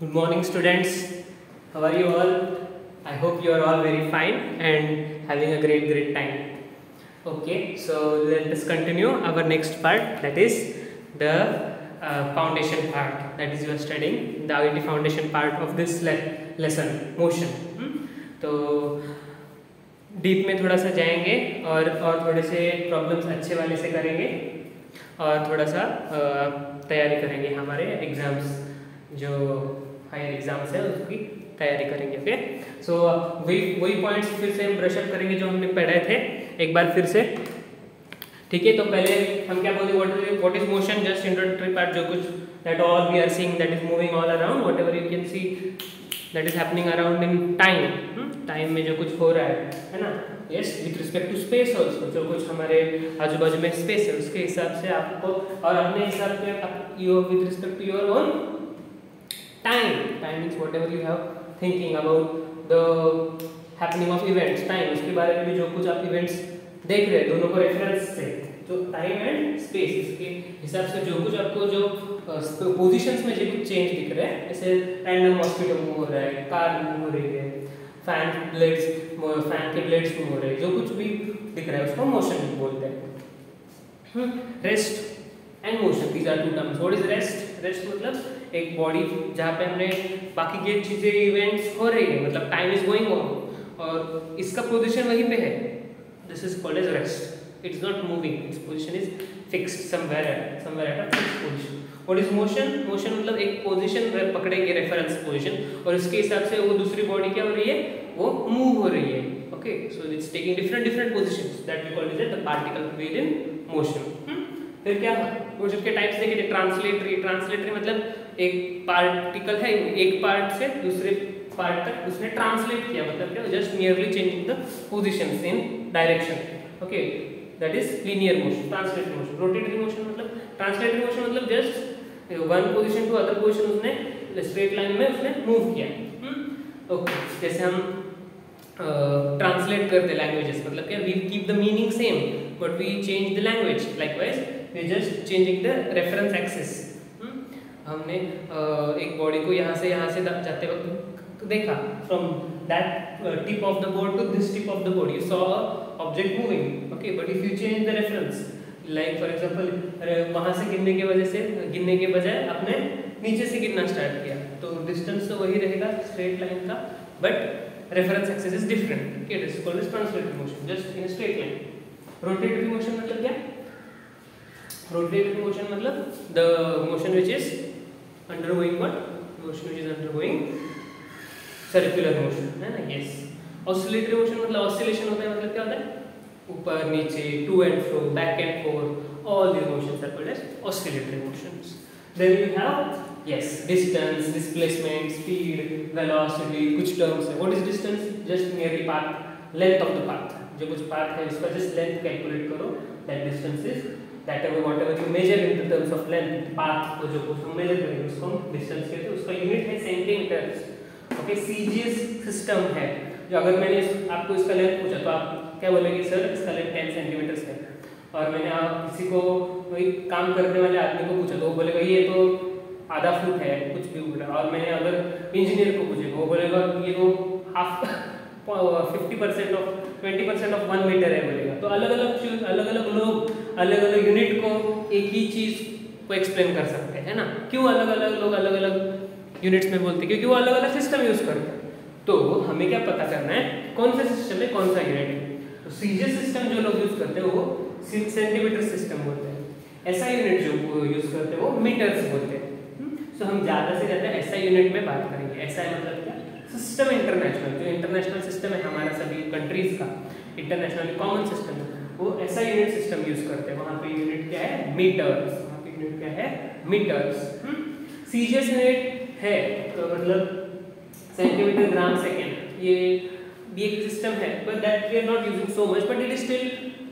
Good morning, students. How are you all? I hope you are all very fine and having a great time. Okay, so let us continue our next part, that is the foundation part. That is you are studying the IIT foundation part of this lesson, motion. तो deep में थोड़ा सा जाएंगे और थोड़े से problems अच्छे वाले से करेंगे और थोड़ा सा तैयारी करेंगे हमारे एग्ज़ाम्स जो हायर एग्ज़ाम्स है उसकी तैयारी करेंगे। ओके, सो वही पॉइंट्स फिर से हम ब्रश अप करेंगे जो हमने पढ़े थे एक बार फिर से। ठीक है, तो पहले हम क्या बोलते what is motion, just introductory part, जो कुछ that all we are seeing that is moving all around, whatever you can see that is happening around in time में जो कुछ हो रहा है ना। Yes, with respect to space also, जो कुछ हमारे आजू बाजू में स्पेस है उसके हिसाब से आपको और अपने हिसाब से you with respect to your own time means whatever you have thinking about the happening of events, time उसके बारे में भी जो कुछ आप इवेंट्स देख रहे हैं दोनों को रेफरेंस से, जो टाइम एंड स्पेस इसके हिसाब से जो कुछ आपको जो पोजीशंस में जो कुछ चेंज दिख रहे हैं, जैसे रैंडम मॉस्किटो मूव हो रहा है, कार मूव हो रही है, फैन के ब्लेड्स मूव हो रहे हैं, जो कुछ भी दिख रहा है उसको मोशन बोलते हैं। Rest and motion, these are two terms. What is rest? Rest मतलब एक बॉडी जहाँ पे हमने बाकी की चीजें इवेंट्स हो रही है, मतलब टाइम इज गोइंग ऑन और इसका पोजीशन वहीं पे है, this is called as rest. It's not moving, its position is fixed somewhere at a fixed position. What is motion? Motion मतलब एक पोजीशन पकड़ेगी, रेफरेंस पोजीशन, और उसके हिसाब से वो दूसरी बॉडी क्या हो रही है, वो मूव हो रही है। Okay, so it's taking different positions, that we call is the particle with in motion. फिर क्या मोशन के टाइप्स देखेंगे। ट्रांसलेटरी मतलब एक पार्टिकल है, एक पार्ट से दूसरे पार्ट तक उसने ट्रांसलेट किया, मतलब क्या, just nearly changing the positions in direction. Okay, that is linear motion, translatory motion. Rotatory motion मतलब ट्रांसलेटरी मोशन मतलब just one position to other position उसने स्ट्रेट लाइन में उसने मूव किया। ओके, जैसे हम ट्रांसलेट करते लैंग्वेजेस, मतलब क्या, we keep the meaning same but we change the language, likewise we just changing the reference axis. हमने एक बॉडी को यहाँ से जाते वक्त देखा, from that tip of the board to this tip of the board you saw a object moving. Okay, but if you change the reference, like for example वहाँ से गिनने के बजाय आपने नीचे से गिनना स्टार्ट किया, तो डिस्टेंस तो वही रहेगा स्ट्रेट लाइन का, but reference axis is different. Okay, this is called as translatory motion, just in straight line. Rotatory motion मतलब क्या? रोटेटरी मोशन मतलब the motion which is undergoing what? Motion which is undergoing circular motion, है ना? Yes. Oscillatory motion मतलब oscillation होता है, मतलब क्या होता है, ऊपर नीचे, to and fro, back and forth, all these motions are called as oscillatory motions. Then you have yes, distance, displacement, speed, velocity, कुछ terms है। What is distance? Just merely path, length of the path, जो कुछ path है उसका just length calculate करो, that distance is that whatever you measure in terms of length, path को जो कुछ हम मेजर करेंगे उसको हम डिस्टेंस कहते हैं, उसका यूनिट है सेंटीमीटर्स। ओके, सीजीएस सिस्टम है, जो अगर मैंने आपको इसका लेंथ पूछा तो आप क्या बोलेंगे, सर इसका लेंथ 10 सेंटीमीटर्स है, और मैंने आप किसी को कोई काम करने वाले आदमी को पूछा तो वो बोलेगा ये तो आधा फुट है, कुछ भी बोला, और मैंने अगर इंजीनियर को पूछेगा वो बोलेगा ये तो हाफ 50% ऑफ 20% ऑफ 1 मीटर है बोलेगा। तो अलग अलग लोग अलग अलग यूनिट को एक ही चीज को एक्सप्लेन कर सकते हैं, है ना। क्यों अलग अलग लोग अलग अलग यूनिट्स में बोलते हैं? क्योंकि वो अलग अलग सिस्टम यूज करते हैं। तो हमें क्या पता करना है कौन सा सिस्टम है, कौन सा यूनिट है। तो सीजीएस सिस्टम जो लोग यूज करते हैं वो सेंटीमीटर सिस्टम बोलते हैं, ऐसा यूनिट जो यूज करते हैं वो मीटर्स बोलते हैं। सो हम ज़्यादा से ज़्यादा ऐसा यूनिट में बात करेंगे। ऐसा मतलब क्या, सिस्टम इंटरनेशनल, जो इंटरनेशनल सिस्टम है हमारा सभी कंट्रीज का, इंटरनेशनल कॉमन सिस्टम है, वो ऐसा यूनिट सिस्टम यूज करते हैं। वहाँ पे यूनिट क्या है, मीटर्स। वहाँ पे यूनिट क्या है, मीटर्स। सीजीएस यूनिट है तो मतलब सेंटीमीटर, ग्राम, सेकेंड, ये भी एक सिस्टम है, but that we are not using so much, but it is still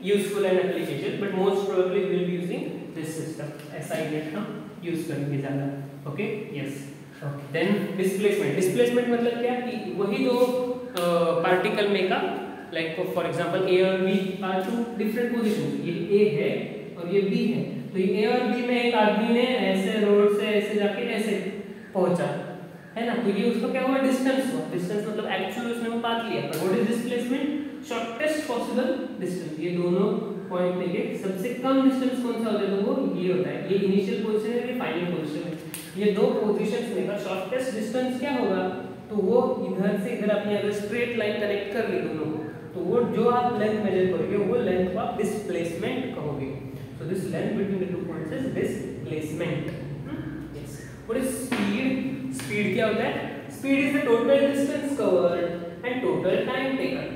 useful and application, but most probably we will be using this system. ऐसा यूनिट हम use करेंगे ज़्यादा। Okay, yes. देन डिस्प्लेसमेंट मतलब क्या, कि वही दो पार्टिकल में का, लाइक फॉर एग्जांपल ए और B are two different position, ये ए है और ये बी है, तो ये ए और बी में एक आदमी ने ऐसे रोड से ऐसे जाके ऐसे पहुंचा, है ना, तो ये उसका क्या हुआ, डिस्टेंस हुआ। डिस्टेंस मतलब एक्चुअल उसने वो पाथ लिया, पर what is displacement, shortest possible distance. ये दोनों पॉइंट में के सबसे कम डिस्टेंस कौन सा होता है, तो वो ये होता है। ये इनिशियल पोजीशन है, ये फाइनल पोजीशन है। ये दो पोजीशंस में का शॉर्टेस्ट डिस्टेंस क्या होगा, तो वो इधर से इधर आपने अगर स्ट्रेट लाइन कनेक्ट कर ली दोनों को, तो वो जो आप लेंथ मेजर करोगे वो लेंथ को आप डिस्प्लेसमेंट कहोगे। So this length between the two points is displacement. Yes, what is speed, speed क्या होता है, speed is the total distance covered and total time taken.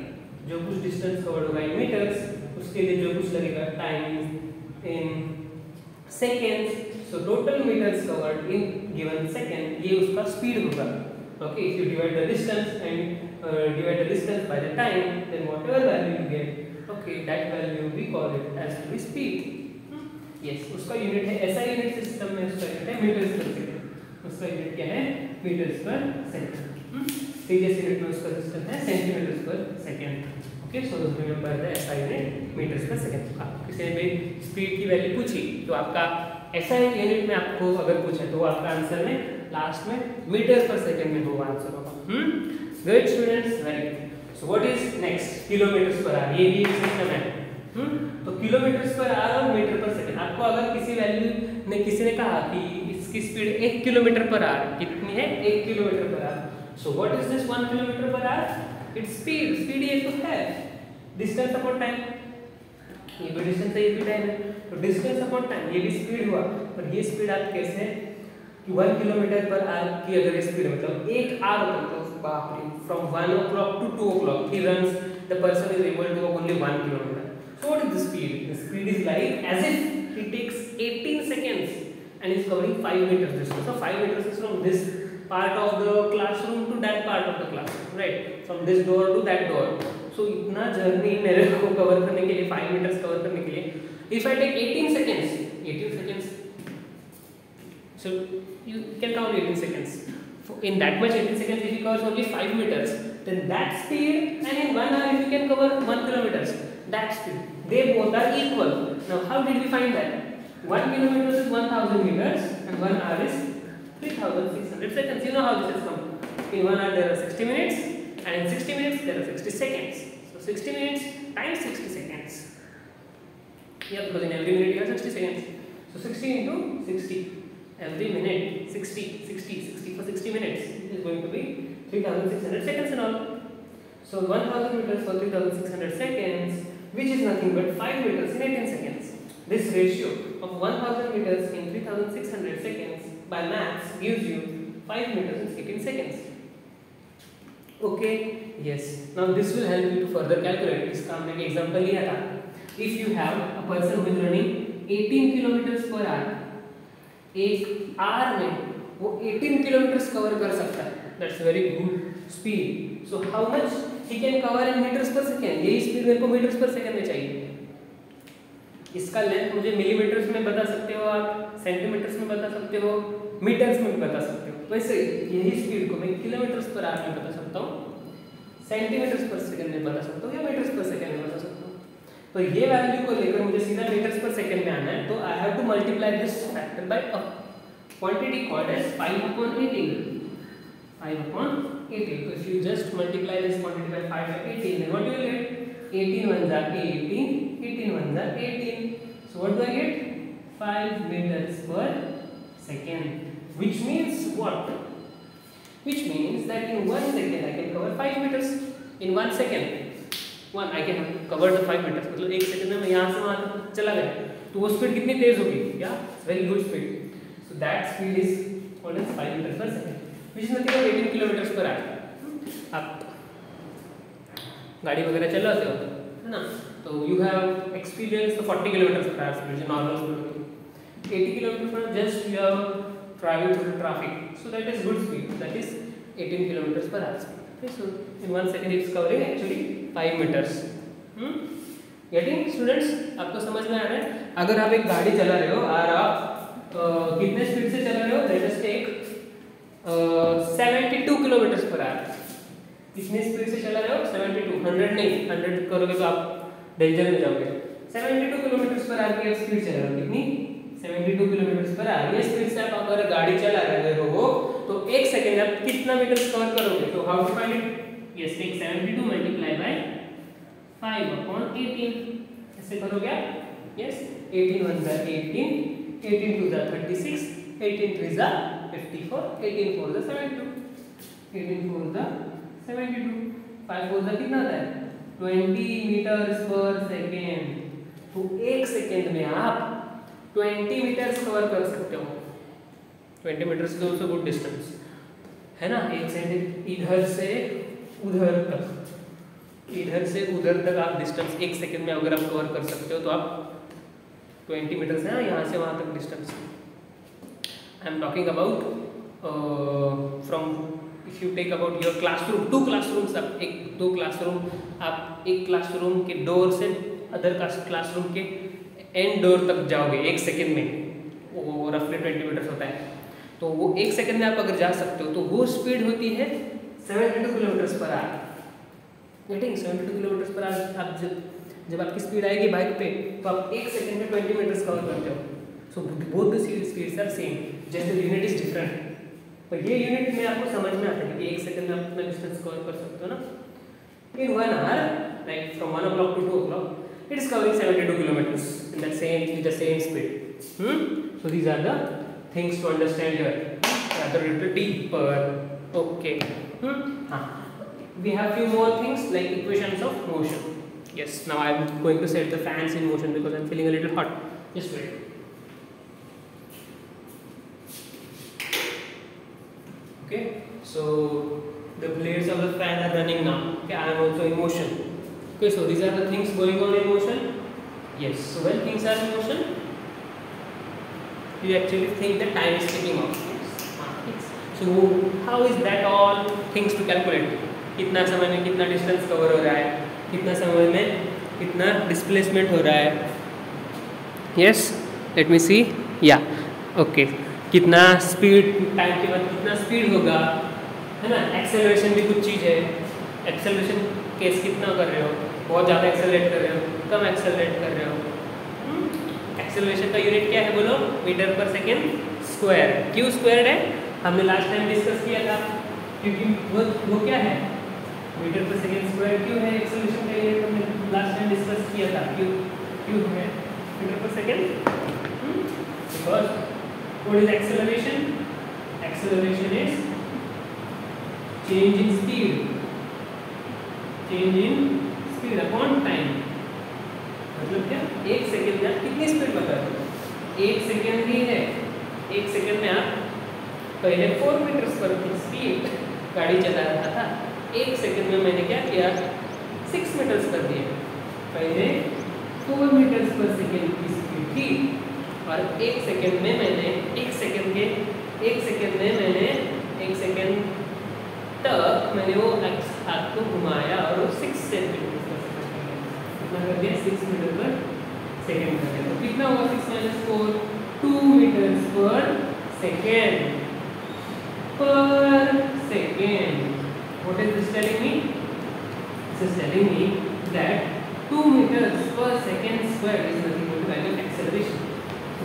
जो कुछ डिस्टेंस कवर्ड होगा इन मीटर्स, उसके लिए जो कुछ लगेगा time in seconds, so total metres covered in given second, ये उसका स्पीड होगा। Okay, if you divide the distance and divide the distance by the time, then whatever value you get, okay, that value we call it as to be speed. Yes, उसका unit है, ऐसा unit system में उसका unit है metres पर second. उसका unit क्या है, मीटर्स पर सेकंड। सीरियस यूनिट में उसका सिस्टम है सेंटीमीटर्स पर second. Okay, so remember the ऐसा यूनिट मीटर्स पर सेकंड। आप किसी ने भी स्पीड की वैल्यू पूछी तो आपका ऐसा यूनिट में आपको अगर पूछे तो आपका आंसर में लास्ट में मीटर्स पर सेकंड में होगा आंसर होगा। Good students, very good. So what is next, kilometres per hour, ये भी एक सिस्टम है। तो किलोमीटर्स पर आवर और मीटर पर सेकंड। आपको अगर किसी वैल्यू ने किसी ने कहा कि इसकी स्पीड 1 किलोमीटर पर आवर कितनी है, 1 kilometre per our, so what is this 1 kilometre per our, its speed. Speed ये तो है डिस्टेंस अपॉन टाइम, ये भी डिस्टेंस है ये भी टाइम है, तो डिस्टेंस अपॉन टाइम ये भी स्पीड हुआ। पर ये स्पीड आप कैसे कि 1 किलोमीटर पर आवर की अगर स्पीड मतलब 1 आवर मतलब बाप रे, from 1 o'clock to 2 o'clock he runs, the person is able to walk only 1 kilometer. So what is the speed? The speed is like as if he takes 18 seconds and is covering 5 meters distance. So 5 meters is from this part of the classroom to that part of the classroom, right? From this door to that door. So इतना journey मेरे को cover करने के लिए 5 meters cover करने के लिए if I take 18 seconds, so you can count 18 seconds. In that much 18 seconds, if he covers only 5 meters, then that speed, and in 1 hour if you can cover 1 kilometers, that speed, they both are equal. Now how did we find that? 1 kilometer is 1000 meters and 1 hour is 3600 seconds. You know how this is come. In 1 hour there are 60 minutes and in 60 minutes there are 60 seconds. So 60 minutes times 60 seconds. Yeah, because in every minute you have 60 seconds. So 60 into 60. Every minute 60 for 60 minutes is going to be 3600 seconds and all. So 1000 meters for 3600 seconds, which is nothing but 5 meters in 18 seconds. This ratio of 1000 meters in 3600 seconds by maths gives you 5 meters in 18 seconds. Okay, yes. Now this will help you to further calculate. इसका हमने एक example लिया था. If you have a person who is running 18 kilometers per hour, एक hour में वो 18 kilometres cover कर सकता है, that's very good speed. So how much he can cover in metres per second, यही स्पीड मेरे को मीटर्स पर सेकेंड में चाहिए। इसका लेंथ मुझे मिलीमीटर्स में बता सकते हो आप, सेंटीमीटर्स में बता सकते हो, मीटर्स में भी बता सकते हो। वैसे यही स्पीड को मैं किलोमीटर्स पर आवर में बता सकता हूँ, सेंटीमीटर्स पर सेकेंड में बता सकता हूँ या मीटर्स पर सेकेंड में बता सकता हूँ। तो ये वैल्यू को लेकर मुझे सीधा मीटर्स पर सेकंड में आना है, तो I have to multiply this factor by a quantity called as 5/18. 5/18. So if you just multiply this quantity by 5/18, then what do you get? 18 ones are 18, 18 ones are 18. So what do I get? 5 meters per second. Which means what? Which means that in 1 second I can cover 5 meters. In 1 second. I can cover the 5 meters. मतलब 1 second में मैं यहाँ से वहाँ तक चला गया, तो वो स्पीड कितनी तेज होगी? Yeah, very good speed. So that speed is called as 5 meters per second, which is nothing but 18 kilometers per hour. आप गाड़ी वगैरह चलाते हो, है ना? तो you have experienced the 40 kilometers per hour speed, which is normal speed होती है. 80 kilometers per hour just you have traveled through the traffic, so that is good speed. That is 18 kilometers per hour speed. Okay, so in 1 second it's covering actually 5 meters. Getting students, आपको समझ में आ रहा है? अगर आप एक गाड़ी चला रहे हो और आप कितने स्पीड से चला रहे हो, let us take 72 kilometre per hour. कितने स्पीड से चला रहे हो? 72, 100 नहीं, 100 करोगे तो आप डेंजर में जाओगे। 72 किलोमीटर पर आवर की स्पीड चला रहे हो, कितनी? 72 किलोमीटर पर आवर। ये स्पीड से आप अगर गाड़ी चला रहे हो तो एक सेकेंड में आप कितना मीटर कवर करोगे? तो how to find it? Yes, take 72 multiply by 5/18 ऐसे करोगे आप? यस, 18 1 जा 18, 18 2 जा 36, 18 3 जा 54, 18 4 जा 72, 18 4 जा 72, 5 4 जा कितना आता है? 20 मीटर्स पर सेकेंड। तो एक सेकेंड में आप 20 मीटर्स कवर कर सकते हो। 20 metres is also good distance, है ना? एक सेकेंड इधर से उधर तक, इधर से उधर तक आप डिस्टेंस एक सेकेंड में अगर आप कवर कर सकते हो तो आप 20 मीटर्स है ना, यहाँ से वहाँ तक distance. I am talking about from if you take about your classroom, 2 classrooms, आप एक क्लासरूम के डोर से अदर क्लासरूम के एंड डोर तक जाओगे एक सेकेंड में, वो रफली 20 मीटर्स होता है। तो वो एक सेकेंड में आप अगर जा सकते हो तो वो स्पीड होती है 72 kilometres per hour. Getting 72 kilometres per hour. आप जब आपकी स्पीड आएगी बाइक पे तो आप एक सेकेंड में 20 मीटर्स कवर करते हो। So both the speeds are same, just the unit is different. पर ये यूनिट में आपको समझ में आता है कि एक सेकेंड में आप अपना डिस्टेंस कवर कर सकते हो ना। इन 1 hour, like from 1 o'clock to 2 o'clock, it is covering 72 kilometers in with the same speed. So these are the things to understand here. Rather little deeper. Okay. We have few more things like equations of motion. Yes. Now I am going to set the fans in motion because I am feeling a little hot. Just wait. Okay. So the blades of the fan are running now. Okay, I am also in motion. Okay, so these are the things going on in motion. Yes, so when things are in motion, you actually think that time is ticking off. Yes. So how is that all things to calculate? कितना समय में कितना distance cover हो रहा है, कितना समय में कितना डिस्प्लेसमेंट हो रहा है. Yes, let me see. Yeah, okay. कितना स्पीड टाइम के बाद कितना स्पीड होगा, है ना. एक्सेलरेशन भी कुछ चीज़ है. एक्सेलरेशन केस कितना कर रहे हो, बहुत ज़्यादा एक्सेलरेट कर रहे हो, कम एक्सेलरेट कर रहे हो. एक्सेलरेशन का यूनिट क्या है बोलो, मीटर पर सेकेंड स्क्वायर. क्यों स्क्वायर है, हमने लास्ट टाइम डिस्कस किया था. क्योंकि वो क्या है, मीटर पर सेकेंड स्क्वायर. क्यों है एक्सेलरेशन का यूनिट, हमने लास्ट टाइम डिस्कस किया था. क्यों है मीटर पर second, because what is acceleration? Acceleration is change in speed. Change in speed upon time. मतलब क्या, एक सेकेंड में आप कितनी स्पीड बता रहे हो. एक सेकेंड ही है, एक सेकेंड में आप पहले 4 मीटर्स पर स्पीड गाड़ी चला रहा था. एक सेकेंड में मैंने क्या किया, 6 मीटर्स कर दिया. पहले 4 मीटर्स पर सेकेंड की स्पीड थी और एक सेकेंड में मैंने एक सेकेंड तक मैंने वो हाथ को घुमाया और वो 6 सेंटीमीटर कितना कर दिया, 6 मीटर पर सेकेंड कर दिया. तो कितना हुआ 6 - 4, 2 metres per second. What is this telling me? This is telling me that 2 meters per second square is nothing but the value of acceleration.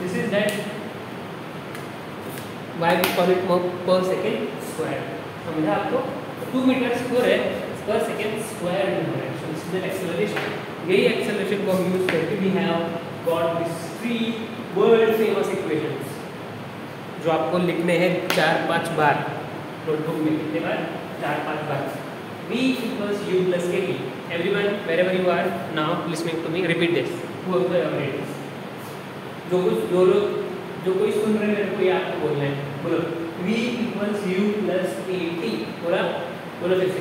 This is that why we call it per second square. समझा आपको. 2 meters per second square में है. So this is the acceleration. यही acceleration को हम use करके we have got these 3 world famous equations जो आपको लिखने हैं 4-5 बार नोटबुक में. कितने बार, 4-5 बार. V equals U plus KT. Everyone, wherever you are now listening to me, repeat this. Whoever read this. जो कोई सुन रहे हैं कोई आपको बोलना है. बोलो V equals U plus KT. बोलो फिर से.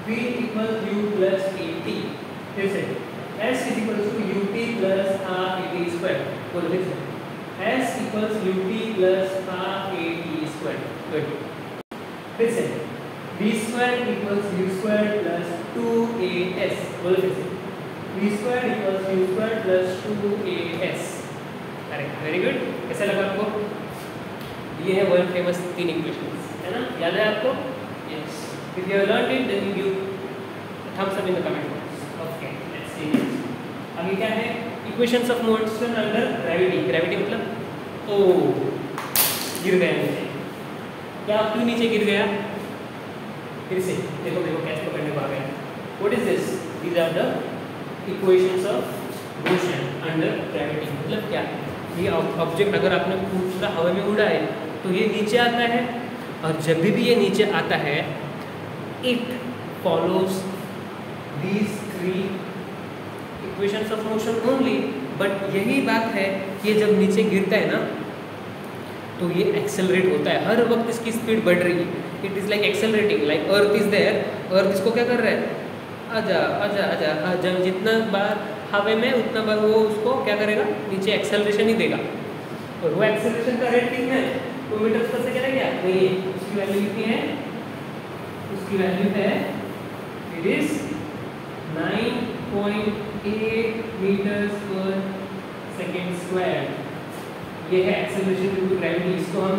V equals U plus KT. फिर से. S is equals to UT plus half AT square. बोलो फिर से. S equals UT plus half AT square. Good. फिर से. V square equals U square plus 2AS. बोलो फिर से. V square equals U square plus 2AS. Correct, very good. कैसा लगा आपको? ये है वर्ल्ड फेमस 3 इक्वेशंस, है ना. याद है आपको? Yes. If you have learned it then you thumbs up in the comment box. Okay, let's see next. आगे क्या है, equations of motion under gravity. Gravity मतलब ओ गिर गए नीचे. क्या क्यों नीचे गिर गया? फिर से देखो देखो कैच पकड़ने को आ गया। What is this? These are the equations of motion under gravity. मतलब क्या? ये ऑब्जेक्ट अगर आपने पूरा हवा में उड़ा है तो ये नीचे आता है, और जब भी ये नीचे आता है it follows these three equations of motion only. But यही बात है कि जब नीचे गिरता है ना तो ये एक्सेलरेट होता है, हर वक्त इसकी स्पीड बढ़ रही है। It is like accelerating, like earth is there, earth इसको क्या कर रहा है? आजा आजा आजा आजा, जितना बार हवा में उतना बार वो उसको क्या करेगा? नीचे एक्सेलरेशन ही देगा। और वो एक्सेलरेशन का रेट कितना है? 2 मीटर पर सेकेंड है क्या? नहीं है। उसकी वैल्यू कितनी है? उसकी वैल्यू है, it is 9.8 metres per second square. ये है एक्सेलरेशन ड्यू टू ग्रेविटी। इसको हम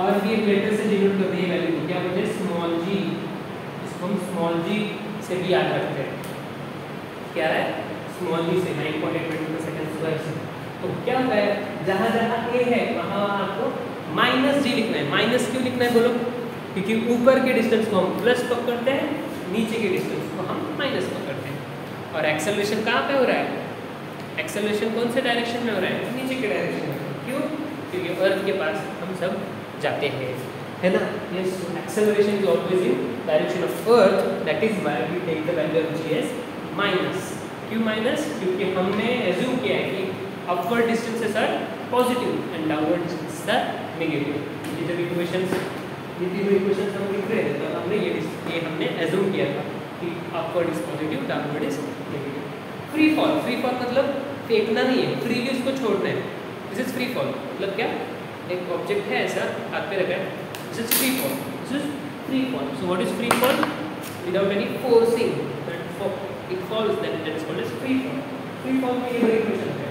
और भी एक लेटर से डिनोट करते हैं वैल्यू को, क्या बोलते हैं? स्मॉल जी। इसको हम स्मॉल जी से भी याद रखते हैं। क्या है? स्मॉल जी से 9.8 मीटर पर सेकेंड स्क्वायर से। तो क्या होता है, जहाँ जहाँ ए है वहाँ आपको माइनस जी लिखना है। माइनस क्यों लिखना है बोलो? क्योंकि ऊपर के डिस्टेंस को हम प्लस पकड़ते हैं, नीचे के डिस्टेंस को हम माइनस पकड़ते हैं। और एक्सेलरेशन कहाँ पे हो रहा है? एक्सेलरेशन कौन से डायरेक्शन में हो रहा है? नीचे के डायरेक्शन में। क्यों? क्योंकि अर्थ के पास हम सब जाते हैं, है ना? Yes, acceleration is always in direction of earth, that is why we take the value of g as minus. क्यों माइनस? क्योंकि हमने एज्यूम किया है कि upward distances are positive and downward distances are negative. ये जब इक्वेशंस, ये तीनों इक्वेशंस हम लिख रहे थे तो हमने ये हमने एज्यूम किया था कि upward is positive, downward is negative. Free fall, free fall मतलब फेंकना नहीं है, फ्रीली उसको छोड़ना है। This is free fall. मतलब क्या? एक ऑब्जेक्ट है ऐसा हाथ पे रखा है, this is free fall, this is free fall. So what is free fall? Without any forcing it falls, then that is called as free fall. Free fall में ये दो इक्वेशन है,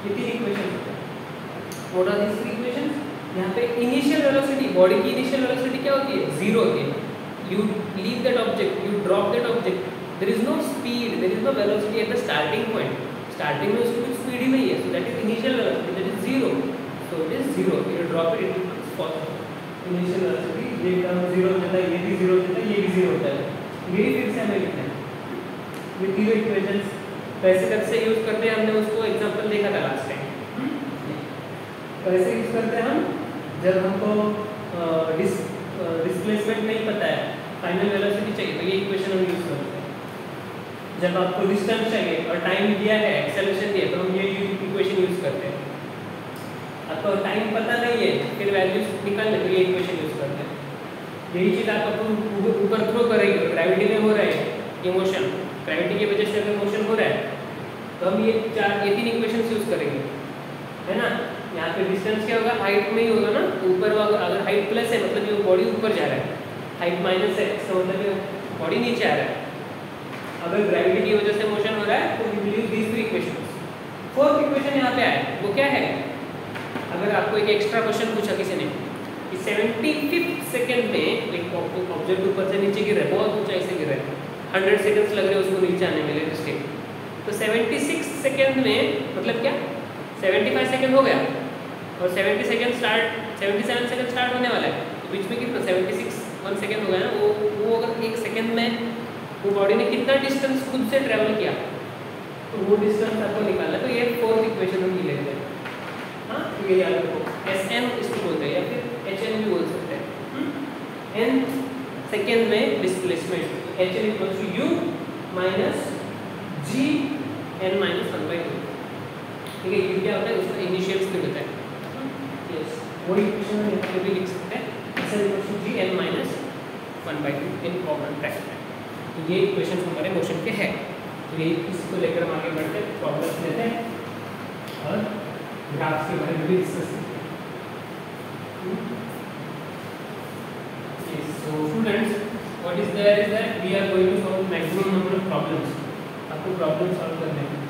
ये तीन इक्वेशन है। What are these three equations? यहाँ पे initial velocity, body की इनिशियल वेलोसिटी क्या होती है? 0 होती है। You leave that object, you drop that object, there is no speed, there is no velocity at the starting point. Starting में उसकी कुछ स्पीड ही नहीं है, so that is initial velocity, that is 0। So it is 0, you drop it, it becomes positive. Initial velocity ये term 0 होता है, ये भी 0 होता है, ये भी 0 होता है। यही फिर से हमें लिखना है। ये तीनों इक्वेशंस कैसे कैसे यूज करते हैं, हमने उसको एग्जांपल देखा था लास्ट टाइम। कैसे यूज करते हैं हम? जब हमको डिस्प्लेसमेंट नहीं पता है, फाइनल वेलोसिटी चाहिए, तो ये इक्वेशन हम यूज करते हैं। जब आपको डिस्टेंस चाहिए और टाइम दिया है, एक्सेलरेशन दिया, तो हम ये इक्वेशन यूज करते हैं। आपको टाइम पता नहीं है, फिर वैल्यूज निकालने तो ये इक्वेशन यूज करते हैं। यही चीज़ आप अपन ऊपर थ्रो करेंगे, ग्रेविटी में हो रहा है ये मोशन, ग्रेविटी की वजह से अगर मोशन हो रहा है तो हम ये तीन इक्वेशंस यूज करेंगे, है ना? यहाँ पे डिस्टेंस क्या होगा? हाइट में ही होगा ना। ऊपर अगर हाइट प्लस है मतलब ये बॉडी ऊपर जा रहा है, हाइट माइनस है इसका मतलब ये बॉडी नीचे आ रहा है। अगर ग्रेविटी की वजह से मोशन हो रहा है तो we will use these three equations. Fourth equation यहाँ पे आए, वो क्या है? अगर आपको एक एक्स्ट्रा क्वेश्चन पूछा किसी ने कि 75th सेकंड में एक ऑब्जेक्ट ऊपर से नीचे गिर रहा है, बहुत ऊंचाई से गिर रहा है, 100 सेकंड्स लग रहे हैं उसको नीचे आने में लेटेस्टिक, तो 76 सेकंड में मतलब क्या? 75 सेकंड हो गया और 77 सेकंड स्टार्ट होने वाला है, तो बीच में कितना 76 1 सेकंड हो गया ना। वो अगर 1 सेकंड में वो बॉडी ने कितना डिस्टेंस खुद से ट्रैवल किया, तो वो डिस्टेंस आपको निकालना है। तो ये फोर्थ इक्वेशन हम ये लेते हैं। हाँ, तो ये याद रखो, SM इसको बोलते हैं या फिर HN भी बोल सकते हैं। n सेकेंड में displacement, HN equals to U minus G n minus 1/2। ठीक है, ये क्या होता है? उसका इनिशियल स्पीड होता है। यस, वही इक्वेशन हम यहाँ पे भी लिख सकते हैं, SN equals to G n minus 1/2 in common bracket में। तो ये इक्वेशन हमारे मोशन के है। तो ये इसको लेकर हम आगे बढ़ते हैं, प्रॉब्लम्स लेते हैं और ग्राफ्स के बारे में भी डिस्कस करते हैं। So students, what is there is that we are going to solve maximum number of problems. आपको प्रॉब्लम सॉल्व करने हैं।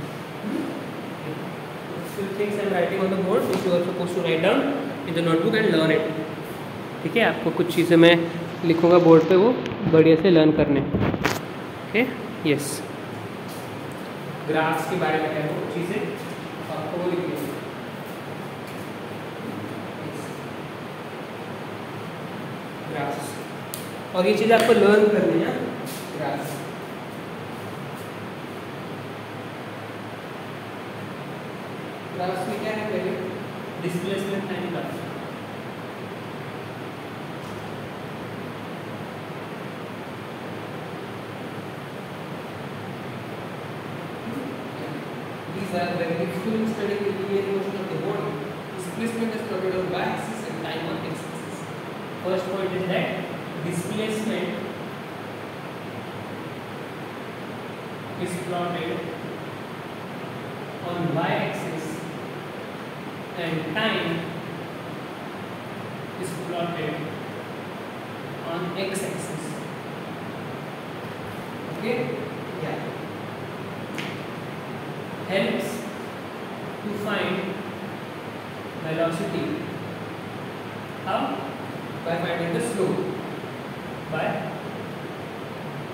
Few things I am writing on the board which you are supposed to write down in the notebook and learn it. ठीक है, आपको कुछ चीज़ें मैं लिखूँगा बोर्ड पे, वो बढ़िया से लर्न करने। ओके, यस, ग्राफ्स के बारे में है वो चीज़ें आपको वो लिखनी है। ग्राफ्स, और ये चीज़ आपको लर्न करनी है, ग्राफ्स। ग्राफ्स में क्या है, पहले displacement time graph. These are very useful in studying the linear motion of the body. Displacement is plotted on y-axis and time on x-axis. First point is that displacement is plotted on y-axis and time is plotted on x-axis. Okay? Yeah. Helps to find velocity. How? By finding the slope. By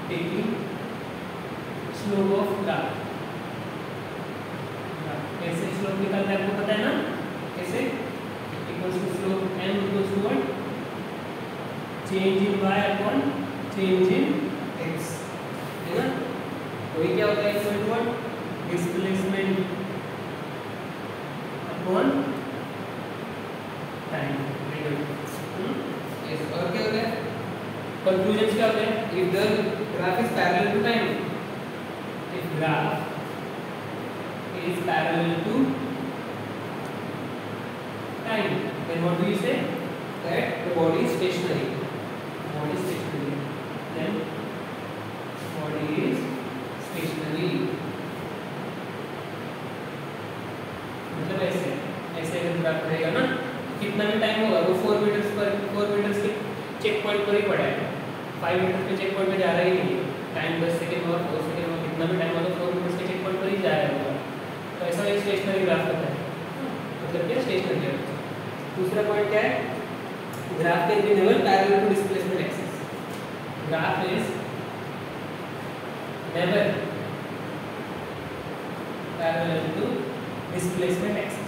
taking slope of graph. कैसे slope निकालना है आपको पता है ना? कैसे? Equals to slope m equals to what? Change in y upon change in x. है ना? तो ये क्या होता है? Equal to what? Displacement upon time. Yes. और क्या होता है? Conclusions क्या होते हैं? If the graph is parallel to time. If graph is parallel to time, then what do you say? That the body is stationary. Body is stationary. Then body is stationary. मतलब ऐसे ऐसे अगर graph रहेगा ना, कितना भी time होगा वो 4 मीटर्स के चेक पॉइंट पर ही पड़ा है, 5 मीटर्स के चेक पॉइंट पे जा रहा ही नहीं है। टाइम 10 सेकंड और 4 सेकंड और कितना भी टाइम होगा 4 मीटर्स के चेक पॉइंट पर ही जा रहा होगा। तो ऐसा एक स्टेशनरी ग्राफ होता है, मतलब क्या स्टेशनरी है। दूसरा पॉइंट क्या है? Graph can be never parallel to displacement axis. Graph is never parallel to displacement axis.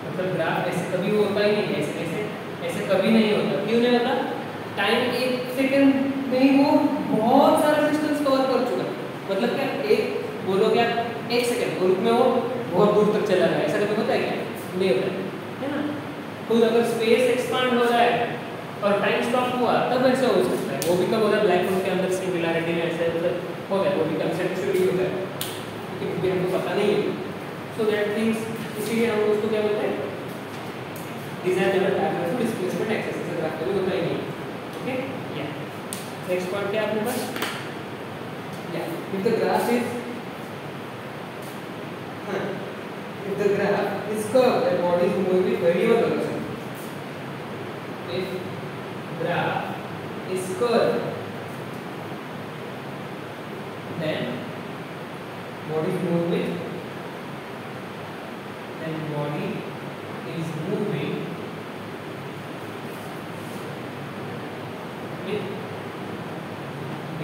मतलब ग्राफ ऐसे कभी होता ही नहीं, ऐसे कभी नहीं होता। क्यों नहीं होता? टाइम 1 सेकंड में ही वो बहुत सारा डिस्टेंस कवर कर चुका है। मतलब क्या, एक बोलो क्या 1 सेकंड और उसमें वो बहुत दूर तक चला गया, ऐसा कभी होता है क्या? नहीं होता है ना। खुद अगर स्पेस एक्सपांड हो रहा है और टाइम स्टॉप हुआ तब ऐसा हो सकता है। वो भी कब होता है? ब्लैक होल के अंदर सिंगुलैरिटी में ऐसे हो गया, वो भी कंसेप्ट शुरू होता है, क्योंकि हमको पता नहीं है। सो दैट थिंग्स, इसीलिए हम उसको क्या बोलते हैं? Design never parallel to displacement axis. ऐसा ग्राफ कभी होता ही नहीं। ओके, या नेक्स्ट पॉइंट क्या अपने पास? Yeah, if the graph is curved, the body is moving with variable velocity. If graph is curved, then body is moving with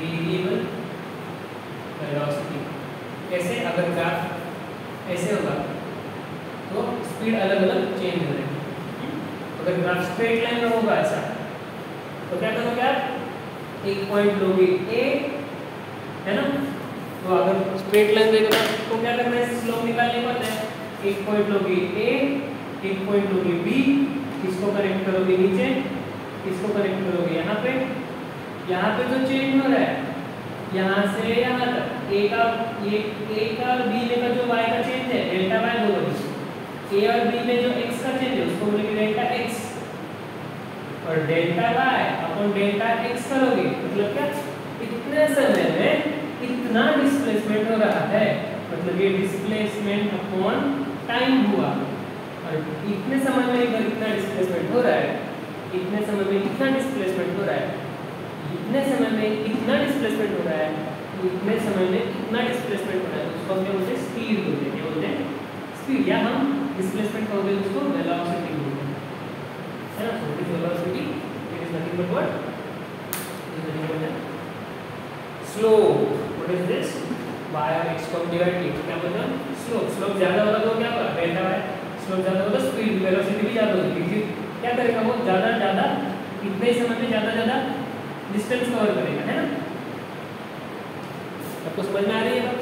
variable velocity. कैसे? अगर graph ऐसे होगा तो स्पीड अलग अलग चेंज हो जाएगी। अगर ग्राफ स्ट्रेट लाइन में होगा ऐसा तो क्या करोगे आप? एक पॉइंट लोगे ए, है ना। तो अगर स्ट्रेट लाइन रहेगा तो क्या करना है? स्लोप निकालने को होता है। एक पॉइंट लोगे ए, एक पॉइंट लोगे बी, इसको कनेक्ट करोगे नीचे, इसको कनेक्ट करोगे यहाँ पे। यहाँ पे जो चेंज हो रहा है यहाँ से यहाँ तक, ए का बी में का जो y का चेंज है डेल्टा y बोलोगे। ए और बी में जो x का चेंज है उसको बोलेंगे डेल्टा x, और डेल्टा y अपन डेल्टा x करोगे। मतलब क्या? इतने समय में इतना डिस्प्लेसमेंट हो रहा है, मतलब ये डिस्प्लेसमेंट अपॉन टाइम हुआ। और इतने समय में इधर इतना डिस्प्लेसमेंट हो रहा है, इतने समय में इतना डिस्प्लेसमेंट हो रहा है, इतने समय में इतना डिस्प्लेसमेंट हो रहा है, तो इतने समय में इतना डिस्प्लेसमेंट हो रहा है, उसको हम क्या बोलते हैं? स्पीड बोलते हैं। क्या बोलते हैं? स्पीड। या हम डिस्प्लेसमेंट का बोलते हैं उसको वेलोसिटी बोलते हैं, है ना। So this velocity it is nothing but what? It is nothing but slope. What is this? y और x को डिवाइड किया, क्या बोलते हैं? स्लोप। स्लोप ज्यादा होगा तो क्या होगा? Delta y। स्लोप ज्यादा होगा तो स्पीड वेलोसिटी भी ज्यादा होगी, क्या करेगा वो, ज़्यादा इतने ही समय में ज़्यादा डिस्टेंस कवर करेगा, है ना। आपको समझ में आ रही है बात,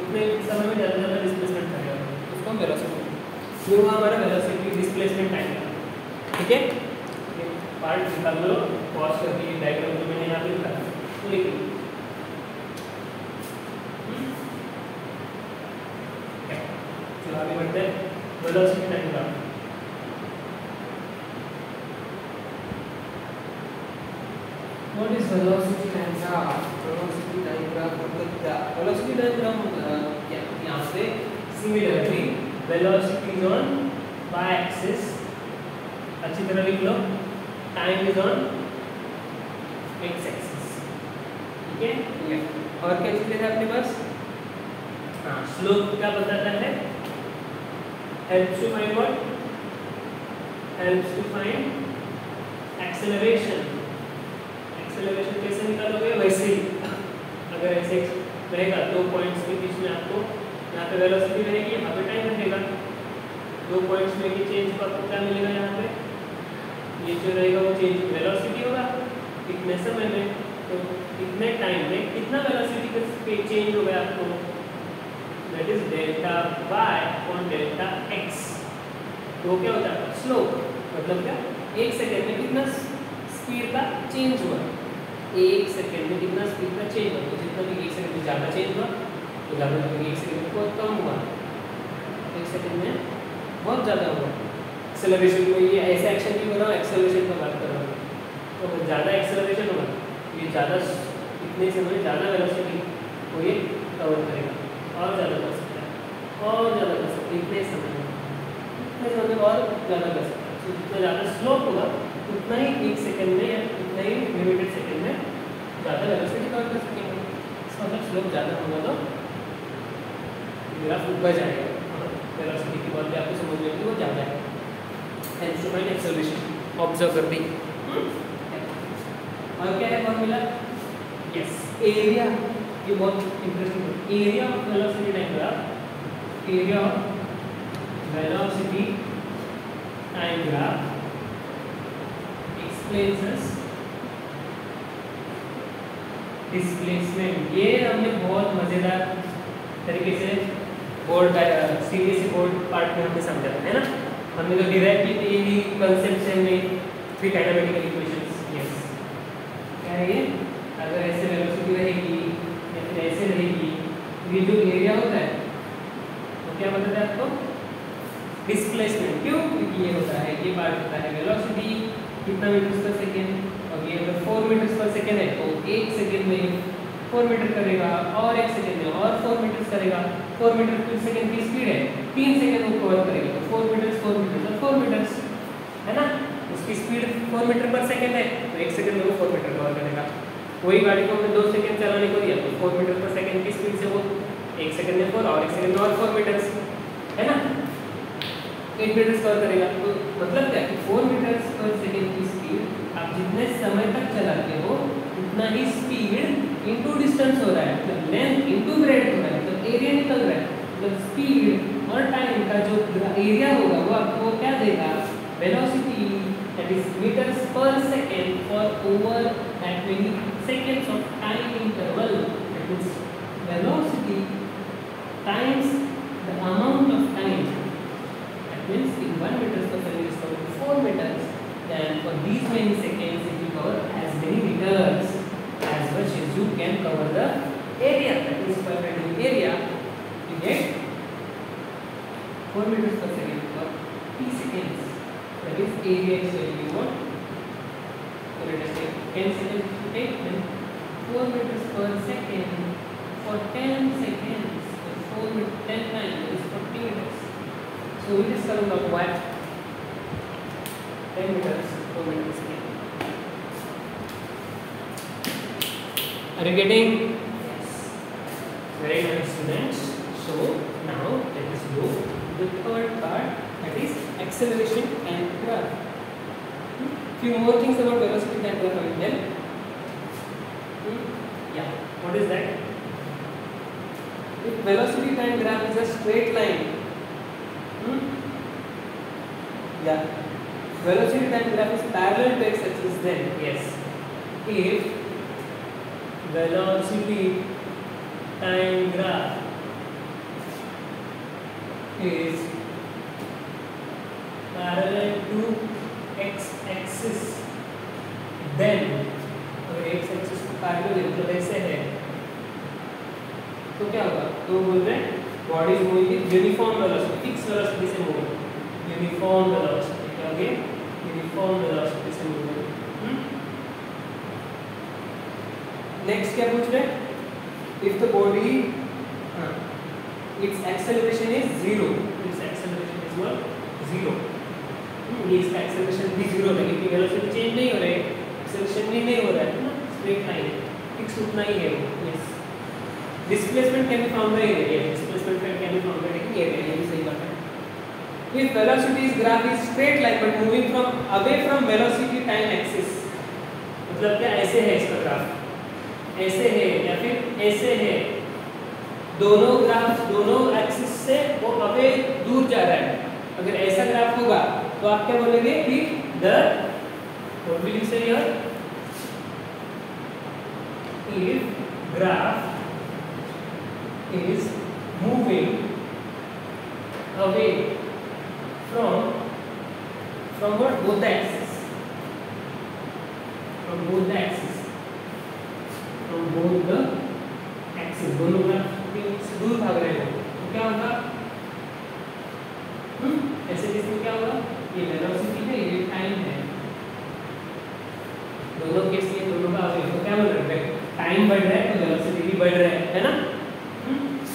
उतने समय में ज़्यादा डिस्प्लेसमेंट करेगा, उसको हम वेलोसिटी, ये हुआ हमारा वेलोसिटी डिस्प्लेसमेंट टाइम का। ठीक है, ये पार्ट निकाल लो, पॉज करके डायग्राम जो मैंने यहाँ पे लिखा तो लिख लो। चलो आगे बढ़ते हैं, वेलोसिटी टाइम का। What is velocity diagram? Velocity diagram मतलब क्या? Velocity diagram क्या? यहाँ पे similarly velocity is on y-axis, अच्छी तरह लिख लो, time is on x-axis, ठीक है? और क्या चीज़ें हैं अपने पास? हाँ, slope क्या बताता है? Helps to find what? Helps to find acceleration. Acceleration कैसे निकालोगे, वैसे ही अगर ऐसे रहेगा 2 पॉइंट्स के बीच में आपको यहाँ पे वेलोसिटी रहेगी, यहाँ पे टाइम रहेगा, 2 पॉइंट्स में की चेंज को आपको क्या मिलेगा, यहाँ पे ये जो रहेगा वो चेंज वेलोसिटी होगा कितने समय में, तो कितने टाइम में कितना वेलोसिटी पे चेंज होगा आपको, that is delta y upon delta x. तो क्या होता है स्लोप, मतलब क्या 1 सेकेंड में कितना स्पीड का चेंज हुआ, 1 सेकेंड में कितना स्पीड का चेंज हुआ, तो जितना भी 1 सेकेंड में ज़्यादा चेंज हुआ तो ज़्यादा, 1 सेकेंड में बहुत कम हुआ, 1 सेकेंड में बहुत ज़्यादा हुआ। एक्सेलरेशन को ये ऐसा एक्शन नहीं हो रहा, एक्सेलरेशन की बात कर रहा हूँ, तो ज़्यादा एक्सेलरेशन होगा ये ज़्यादा इतने समय ज़्यादा वेलोसिटी को ये कवर करेगा, और ज़्यादा कर सकता है, और ज़्यादा कर सकता है, इतने समय में और ज़्यादा कर सकता है। तो जितना ज़्यादा स्लोप होगा उतना ही 1 सेकेंड में या उतना ही लिमिटेड सेकेंड में ज़्यादा वेलोसिटी कवर कर सकेंगे। इसका मतलब स्लोप ज़्यादा होगा तो ग्राफ ऊपर जाएगा, वेलोसिटी की बात भी आपको समझ में आएगी, वो ज़्यादा है। Helps to find acceleration, observe कर दी। और क्या है फॉर्मूला, यस एरिया, ये बहुत इंटरेस्टिंग है, area of velocity time graph, area of velocity time graph displacement. ये हमने बहुत मजेदार तरीके से बोर्ड सीबीएसई बोर्ड पार्ट में हमने समझा था, है ना। हमने तो डिराइव की थी यही कंसेप्ट से हमने 3 काइनेमेटिकल इक्वेशंस। यस, क्या है ये, अगर ऐसे वेलोसिटी रहेगी या फिर ऐसे रहेगी, ये जो एरिया होता है वो क्या बताता है आपको, डिस्प्लेसमेंट। क्यों, क्योंकि ये होता है, ये पार्ट होता है वेलोसिटी कितना मीटर्स पर सेकेंड, और ये अगर 4 मीटर्स पर सेकेंड है तो 1 सेकेंड में 4 मीटर करेगा, और 1 सेकेंड में और 4 मीटर्स करेगा। 4 मीटर पर सेकेंड की स्पीड है, 3 सेकेंड वो कवर करेगा, तो 4 मीटर्स और 4 मीटर्स, है ना। उसकी स्पीड 4 मीटर पर सेकेंड है तो 1 सेकेंड में वो 4 मीटर कवर करेगा। वही गाड़ी को हमने 2 सेकेंड चलाने को दिया तो 4 मीटर पर सेकेंड की स्पीड से वो 1 सेकेंड में 4 और 1 सेकेंड में और 4 मीटर्स, है ना, 8 मीटर्स कवर करेगा। तो मतलब क्या कि 4 मीटर्स पर सेकेंड की स्पीड आप जितने समय तक चलाते हो उतना ही स्पीड इनटू डिस्टेंस हो रहा है, मतलब लेंथ इनटू ब्रेड्थ हो रहा है, मतलब एरिया निकल रहा है। मतलब स्पीड और टाइम का जो एरिया होगा वो आपको क्या देगा, velocity, that is metres per second for over that many seconds of time interval, that is velocity times the amount of time, that means in 1 meters per second is covered 4 meters, then for these many seconds it will cover as many meters as much as you can cover the area, that is perpendicular area. You get 4 meters per second for t seconds, that is area is going to be what, so let us take 10 seconds to take, then 4 meters per second for 10 seconds, so 10 times is 40 meters. So it is coming out what, 10 meters, 4 meters again. Are you getting? Yes. Very nice, students. So now let us go to the third part, that is acceleration and graph. Few more things about velocity that we have done. Yeah. What is that? If velocity time graph is a straight line. Yeah. velocity time graph is parallel to x axis, then yes, if velocity time graph is parallel to x axis, then अगर x axis को parallel है मतलब ऐसे है तो क्या होगा? तो बोल रहे हैं body is moving with uniform velocity, fix velocity से मूव, यूनिफॉर्म वेलोसिटी, क्या हो गया? यूनिफॉर्म वेलोसिटी से मूव। नेक्स्ट क्या पूछ रहे हैं? If the body its acceleration is 0, its acceleration is what? 0, ये इसका acceleration भी 0 है क्योंकि वेलोसिटी चेंज नहीं हो रहा है, acceleration भी नहीं हो रहा है ना, स्ट्रेट लाइन है, फिक्स उतना ही है वो। Yes, displacement can be found by area, displacement can be found by area, ये भी सही बात है। If velocity graph is straight line but moving from away from velocity time axis, मतलब क्या ऐसे है इसका ग्राफ, ऐसे है या फिर ऐसे है, दोनों ग्राफ दोनों एक्सिस से वो अवे दूर जा रहा है। अगर ऐसा ग्राफ होगा तो आप क्या बोलेंगे कि द व्हाट विल यू से here, if graph is moving away from what? Both the axis, from both the axis, from both the axis, दोनों ग्राफ से दूर भाग रहे हो तो क्या होगा? ऐसे केस में क्या होगा? ये वेलोसिटी है, ये टाइम है, दोनों केस में दोनों का अवे, तो क्या बोल रहे हैं? टाइम बढ़ रहा है तो वेलोसिटी भी बढ़ रहा है ना?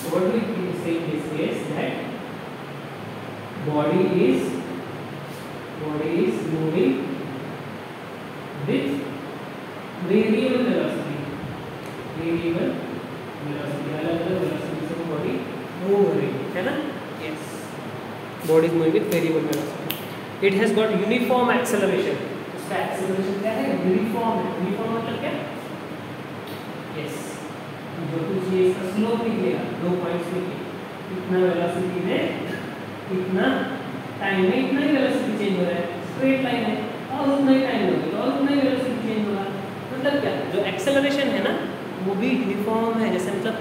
So what do we say in this case? That body is moving with variable velocity, अलग अलग वेलोसिटी से बॉडी मूव हो रही है ना? Yes, body is moving with variable velocity. It has got uniform acceleration. उसका acceleration क्या है? Uniform है। Uniform मतलब क्या? Yes, जो कुछ ये इसका स्लोप निकलेगा, 2 पॉइंट्स निकले, इतना वेलोसिटी में इतना टाइम में इतना ही वेलोसिटी चेंज हो रहा है, स्ट्रेट लाइन है और उतना ही टाइम होगा तो और उतना ही वेलोसिटी चेंज होगा। मतलब क्या, जो एक्सेलरेशन है ना वो भी यूनिफॉर्म है, जैसे मतलब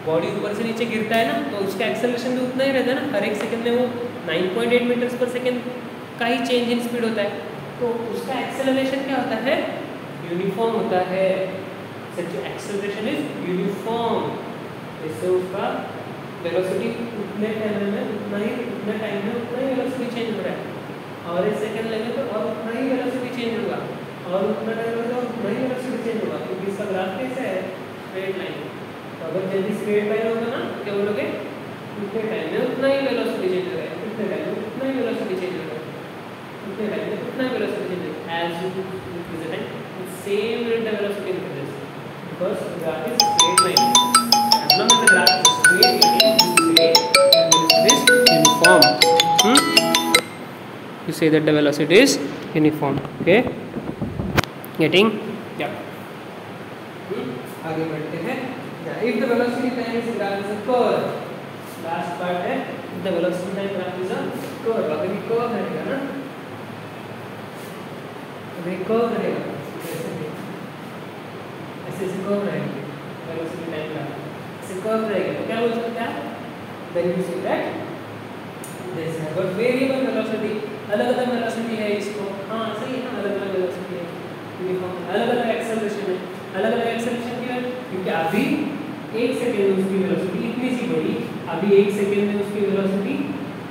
बॉडी ऊपर से नीचे गिरता है ना तो उसका एक्सेलरेशन भी उतना ही रहता है ना, हर एक सेकंड में वो 9.8 मीटर्स पर सेकंड का ही चेंज इन स्पीड होता है, तो उसका एक्सेलरेशन क्या होता है? यूनिफॉर्म होता है। एक्सेलरेशन इज यूनिफॉर्म, इससे उसका वेलोसिटी उतने टाइम में उतना टाइम में उतना ही वेलोसिटी चेंज हो रहा है, और एक सेकंड लगे तो और उतना ही वेलोसिटी चेंज होगा, और उतना टाइम लगेगा और उतना ही वेलोसिटी चेंज होगा, क्योंकि इसका ग्राफ कैसा है? Straight line. तो अगर जल्दी स्ट्रेट लाइन होगा ना क्या बोलोगे? उतने टाइम में उतना ही वेलोसिटी चेंज हो रहा है, उतने टाइम में उतना ही वेलोसिटी चेंज हो रहा है, उतने टाइम में उतना ही वेलोसिटी चेंज हो रहा है। As you increase the time, same rate the velocity increases. Because the graph is straight line. As long as the graph is straight line, this uniform. You say that the velocity is uniform. Okay. Getting? Yeah. आगे बढ़ते हैं. If the velocity time is graph is a curve. Last part है. If the velocity time graph is a curve. अगर ये curve रहेगा ना, अगर ये curve रहेगा, ऐसे कर्व रहेंगे, वेलोसिटी टाइम का ऐसे कर्व रहेगा तो क्या बोल सकते हैं? Then you see that this have got variable velocity, अलग-अलग वेलोसिटी है इसको, हाँ सही है ना, अलग-अलग वेलोसिटी है, यूनिफॉर्म, अलग-अलग एक्सेलरेशन है, अलग-अलग एक्सेलरेशन क्यों है? क्योंकि अभी 1 सेकंड में उसकी वेलोसिटी इतनी सी बढ़ी, अभी 1 सेकंड में उसकी वेलोसिटी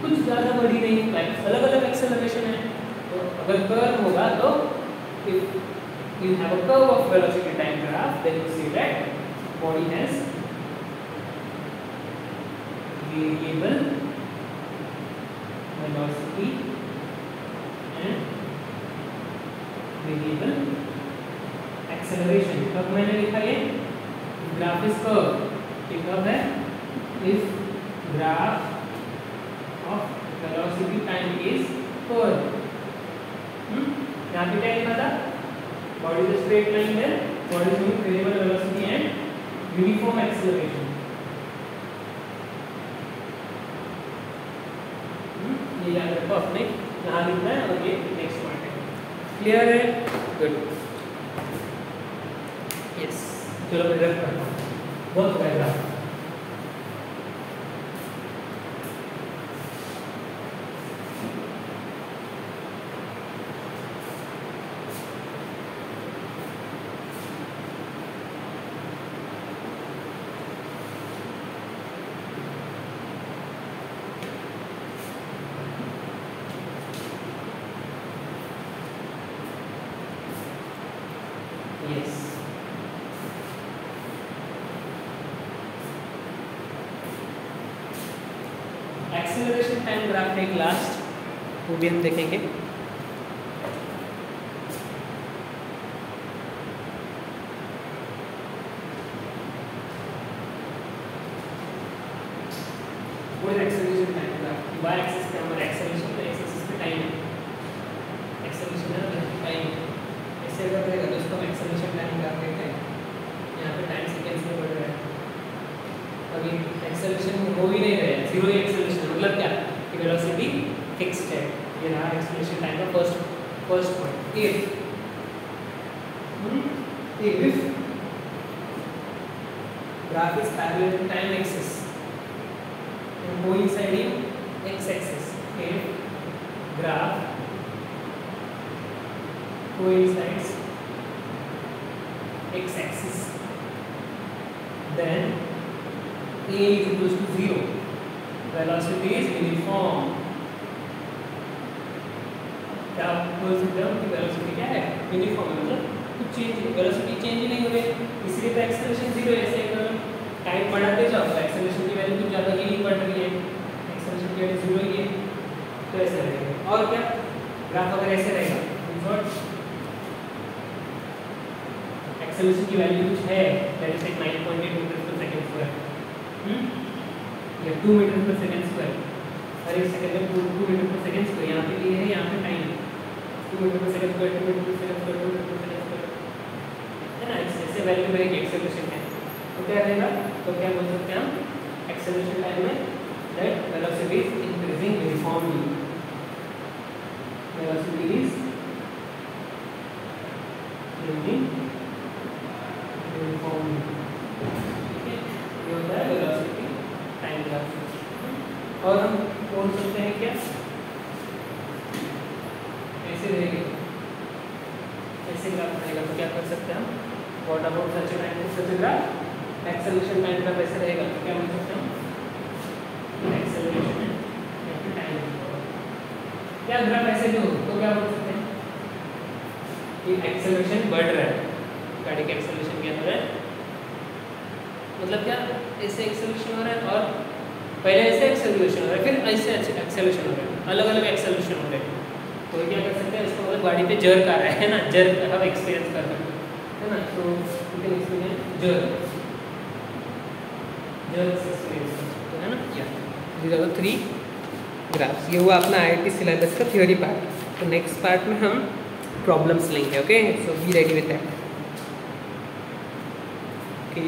कुछ ज़्यादा बढ़ी नहीं, अलग-अलग एक्सेलरेशन है। तो अगर कर्व होगा तो if you have a curve of velocity time graph, then you see that body has variable velocity and variable acceleration. कब मैंने लिखा ये? ग्राफ इज कर्व, ये कब है? If graph of velocity time is curve. यहाँ पे क्या लिखा था? Body is a straight line there, body is moving variable velocity and uniform acceleration. ये याद रखो अपने, यहाँ लिखना है और ये नेक्स्ट पॉइंट है। क्लियर है? Good, yes. चलो मैं रख करता हूँ, बहुत हो गया। यस, एक्सेलरेशन टाइम ग्राफ का एक लास्ट वो भी हम देखेंगे। वो acceleration time graph, y axis पे हमारा एक्सेलरेशन है, x एक्सिस पे टाइम है। एक्सेलरेशन है ना, टाइम ऐसे अगर रहेगा तो इसको हम एक्सेलरेशन टाइम ग्राफ कहते हैं। यहाँ पे टाइम सेकेंड्स में बढ़ रहा है, अभी एक्सेलरेशन हो ही नहीं रहा है, जीरो एक्सेलरेशन। मतलब क्या कि वेलोसिटी फिक्स्ड है। ये रहा एक्सेलरेशन टाइम का first point. if graph is parallel to time axis and coinciding x axis, if graph coincides x axis, then a is equals to 0, velocity is uniform। क्या बोल सकते हो कि वेलोसिटी क्या है? यूनिफॉर्म है, मतलब कुछ चेंज, वेलोसिटी चेंज नहीं हो रही, इसलिए तो एक्सेलरेशन 0 है। ऐसे अगर टाइम बढ़ाते जाओ तो एक्सेलरेशन की वैल्यू कुछ ज़्यादा ही नहीं बढ़ रही है, एक्सेलरेशन की वैल्यू 0 ही है, तो ऐसे रहेगा। और क्या, ग्राफ अगर ऐसे रहेगा, एक्सेलरेशन की वैल्यू कुछ है, दैट इज 9.8 मीटर पर सेकंड स्क्वायर, या 2 मीटर पर सेकंड स्क्वायर। हर एक सेकंड में 2 मीटर पर सेकंड स्क्वायर, यहाँ पे ये है, यहाँ पे टाइम 2 मीटर पर सेकंड स्क्वायर, 2 मीटर पर सेकंड स्क्वायर, 2 मीटर पर सेकंड स्क्वायर, है ना। ऐसे वैल्यू रहेगी एक्सेलरेशन टाइम। तो क्या रहेगा, तो क्या बोल सकते हैं हम एक्सेलरेशन टाइम में, that velocity is increasing uniformly, velocity is increasing uniformly. ठीक है, ये होता है वेलोसिटी टाइम ग्राफ। और हम बोल सकते हैं क्या, ऐसे रहेगी, ऐसे ग्राफ रहेगा तो क्या कर सकते हैं हम, what about such A time such a graph, acceleration time graph ऐसे रहेगा तो क्या बोल सकते हैं हम, एक्सेलरेशन टाइम क्या ग्राफ ऐसे जो तो क्या बोल सकते हैं कि एक्सेलरेशन बढ़ रहा है, गाड़ी का एक्सेलरेशन क्या हो रहा है, मतलब क्या ऐसे एक्सेलरेशन हो रहा है, और पहले ऐसे एक्सेलरेशन हो रहा है, फिर ऐसे एक्सेलरेशन हो रहा है, अलग अलग एक्सेलरेशन हो रहे हैं। तो क्या कर सकते हैं, इसको मतलब गाड़ी पे जर्क आ रहा है ना, जर्क हम एक्सपीरियंस कर सकते हैं ना, तो you can experience jerk experience कर सकते हैं ना। या these are the 3 ग्राफ्स। ये हुआ अपना IIT सिलेबस का थ्योरी पार्ट। तो नेक्स्ट पार्ट में हम प्रॉब्लम्स लेंगे। Okay, so be ready with that. Okay.